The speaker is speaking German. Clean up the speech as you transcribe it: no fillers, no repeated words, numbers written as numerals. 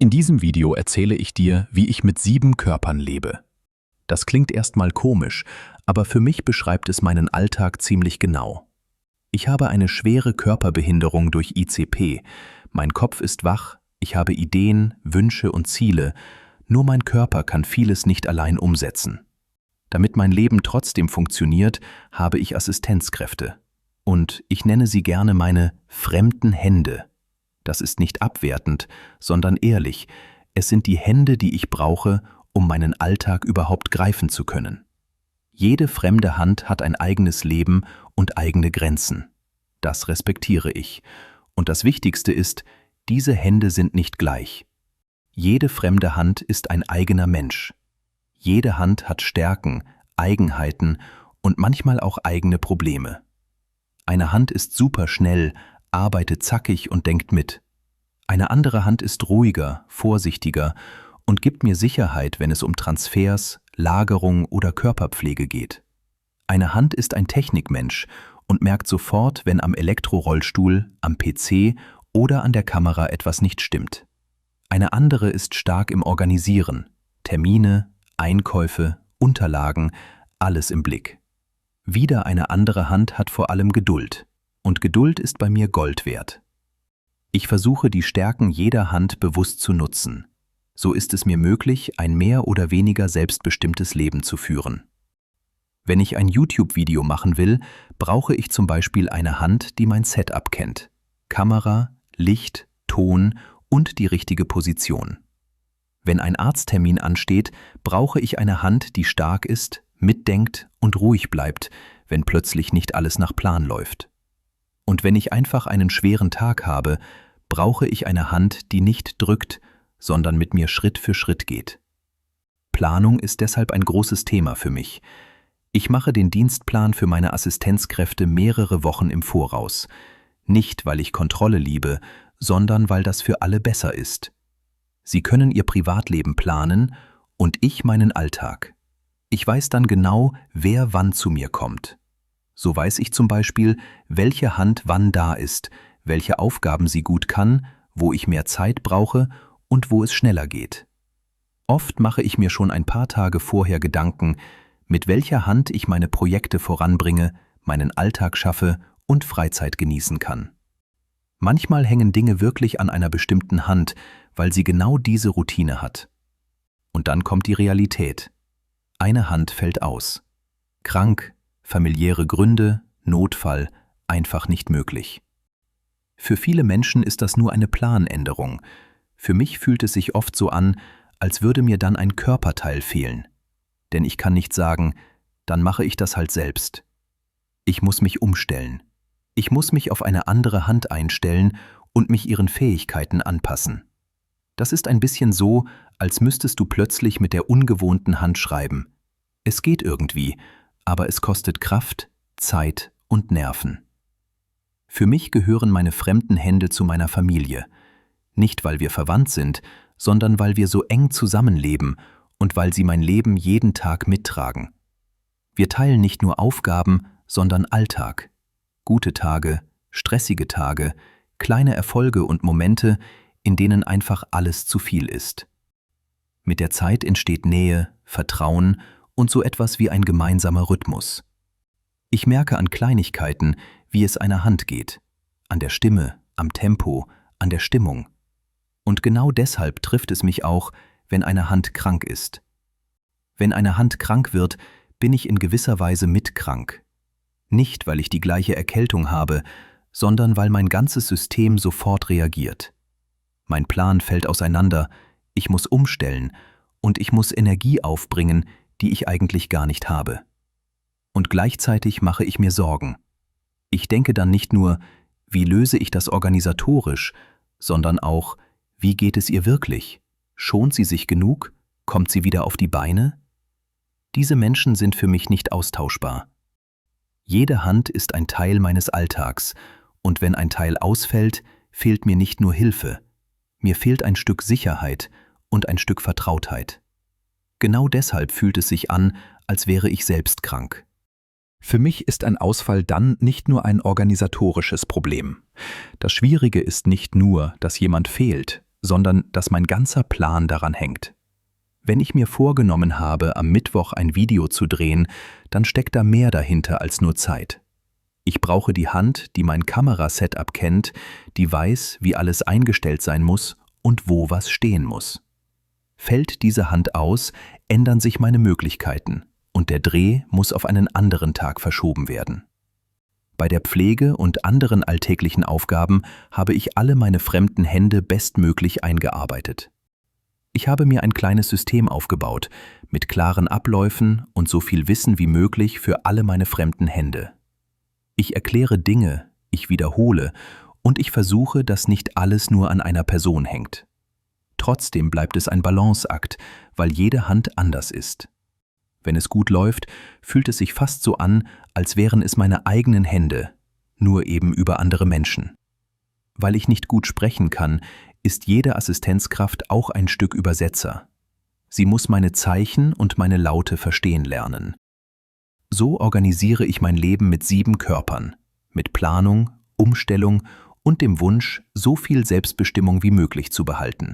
In diesem Video erzähle ich dir, wie ich mit 7 Körpern lebe. Das klingt erstmal komisch, aber für mich beschreibt es meinen Alltag ziemlich genau. Ich habe eine schwere Körperbehinderung durch ICP. Mein Kopf ist wach, ich habe Ideen, Wünsche und Ziele, nur mein Körper kann vieles nicht allein umsetzen. Damit mein Leben trotzdem funktioniert, habe ich Assistenzkräfte. Und ich nenne sie gerne meine fremden Hände. Das ist nicht abwertend, sondern ehrlich. Es sind die Hände, die ich brauche, um meinen Alltag überhaupt greifen zu können. Jede fremde Hand hat ein eigenes Leben und eigene Grenzen. Das respektiere ich. Und das Wichtigste ist, diese Hände sind nicht gleich. Jede fremde Hand ist ein eigener Mensch. Jede Hand hat Stärken, Eigenheiten und manchmal auch eigene Probleme. Eine Hand ist superschnell, arbeitet zackig und denkt mit. Eine andere Hand ist ruhiger, vorsichtiger und gibt mir Sicherheit, wenn es um Transfers, Lagerung oder Körperpflege geht. Eine Hand ist ein Technikmensch und merkt sofort, wenn am Elektrorollstuhl, am PC oder an der Kamera etwas nicht stimmt. Eine andere ist stark im Organisieren, Termine, Einkäufe, Unterlagen, alles im Blick. Wieder eine andere Hand hat vor allem Geduld. Und Geduld ist bei mir Gold wert. Ich versuche, die Stärken jeder Hand bewusst zu nutzen. So ist es mir möglich, ein mehr oder weniger selbstbestimmtes Leben zu führen. Wenn ich ein YouTube-Video machen will, brauche ich zum Beispiel eine Hand, die mein Setup kennt. Kamera, Licht, Ton und die richtige Position. Wenn ein Arzttermin ansteht, brauche ich eine Hand, die stark ist, mitdenkt und ruhig bleibt, wenn plötzlich nicht alles nach Plan läuft. Und wenn ich einfach einen schweren Tag habe, brauche ich eine Hand, die nicht drückt, sondern mit mir Schritt für Schritt geht. Planung ist deshalb ein großes Thema für mich. Ich mache den Dienstplan für meine Assistenzkräfte mehrere Wochen im Voraus. Nicht, weil ich Kontrolle liebe, sondern weil das für alle besser ist. Sie können ihr Privatleben planen und ich meinen Alltag. Ich weiß dann genau, wer wann zu mir kommt. So weiß ich zum Beispiel, welche Hand wann da ist, welche Aufgaben sie gut kann, wo ich mehr Zeit brauche und wo es schneller geht. Oft mache ich mir schon ein paar Tage vorher Gedanken, mit welcher Hand ich meine Projekte voranbringe, meinen Alltag schaffe und Freizeit genießen kann. Manchmal hängen Dinge wirklich an einer bestimmten Hand, weil sie genau diese Routine hat. Und dann kommt die Realität. Eine Hand fällt aus. Krank, familiäre Gründe, Notfall, einfach nicht möglich. Für viele Menschen ist das nur eine Planänderung. Für mich fühlt es sich oft so an, als würde mir dann ein Körperteil fehlen. Denn ich kann nicht sagen, dann mache ich das halt selbst. Ich muss mich umstellen. Ich muss mich auf eine andere Hand einstellen und mich ihren Fähigkeiten anpassen. Das ist ein bisschen so, als müsstest du plötzlich mit der ungewohnten Hand schreiben. Es geht irgendwie, aber es kostet Kraft, Zeit und Nerven. Für mich gehören meine fremden Hände zu meiner Familie. Nicht, weil wir verwandt sind, sondern weil wir so eng zusammenleben und weil sie mein Leben jeden Tag mittragen. Wir teilen nicht nur Aufgaben, sondern Alltag. Gute Tage, stressige Tage, kleine Erfolge und Momente, in denen einfach alles zu viel ist. Mit der Zeit entsteht Nähe, Vertrauen und so etwas wie ein gemeinsamer Rhythmus. Ich merke an Kleinigkeiten, wie es einer Hand geht, an der Stimme, am Tempo, an der Stimmung. Und genau deshalb trifft es mich auch, wenn eine Hand krank ist. Wenn eine Hand krank wird, bin ich in gewisser Weise mitkrank. Nicht, weil ich die gleiche Erkältung habe, sondern weil mein ganzes System sofort reagiert. Mein Plan fällt auseinander, ich muss umstellen und ich muss Energie aufbringen, die ich eigentlich gar nicht habe. Und gleichzeitig mache ich mir Sorgen. Ich denke dann nicht nur, wie löse ich das organisatorisch, sondern auch, wie geht es ihr wirklich? Schont sie sich genug? Kommt sie wieder auf die Beine? Diese Menschen sind für mich nicht austauschbar. Jede Hand ist ein Teil meines Alltags, und wenn ein Teil ausfällt, fehlt mir nicht nur Hilfe. Mir fehlt ein Stück Sicherheit und ein Stück Vertrautheit. Genau deshalb fühlt es sich an, als wäre ich selbst krank. Für mich ist ein Ausfall dann nicht nur ein organisatorisches Problem. Das Schwierige ist nicht nur, dass jemand fehlt, sondern dass mein ganzer Plan daran hängt. Wenn ich mir vorgenommen habe, am Mittwoch ein Video zu drehen, dann steckt da mehr dahinter als nur Zeit. Ich brauche die Hand, die mein Kamerasetup kennt, die weiß, wie alles eingestellt sein muss und wo was stehen muss. Fällt diese Hand aus, ändern sich meine Möglichkeiten und der Dreh muss auf einen anderen Tag verschoben werden. Bei der Pflege und anderen alltäglichen Aufgaben habe ich alle meine fremden Hände bestmöglich eingearbeitet. Ich habe mir ein kleines System aufgebaut, mit klaren Abläufen und so viel Wissen wie möglich für alle meine fremden Hände. Ich erkläre Dinge, ich wiederhole und ich versuche, dass nicht alles nur an einer Person hängt. Trotzdem bleibt es ein Balanceakt, weil jede Hand anders ist. Wenn es gut läuft, fühlt es sich fast so an, als wären es meine eigenen Hände, nur eben über andere Menschen. Weil ich nicht gut sprechen kann, ist jede Assistenzkraft auch ein Stück Übersetzer. Sie muss meine Zeichen und meine Laute verstehen lernen. So organisiere ich mein Leben mit 7 Körpern, mit Planung, Umstellung und dem Wunsch, so viel Selbstbestimmung wie möglich zu behalten.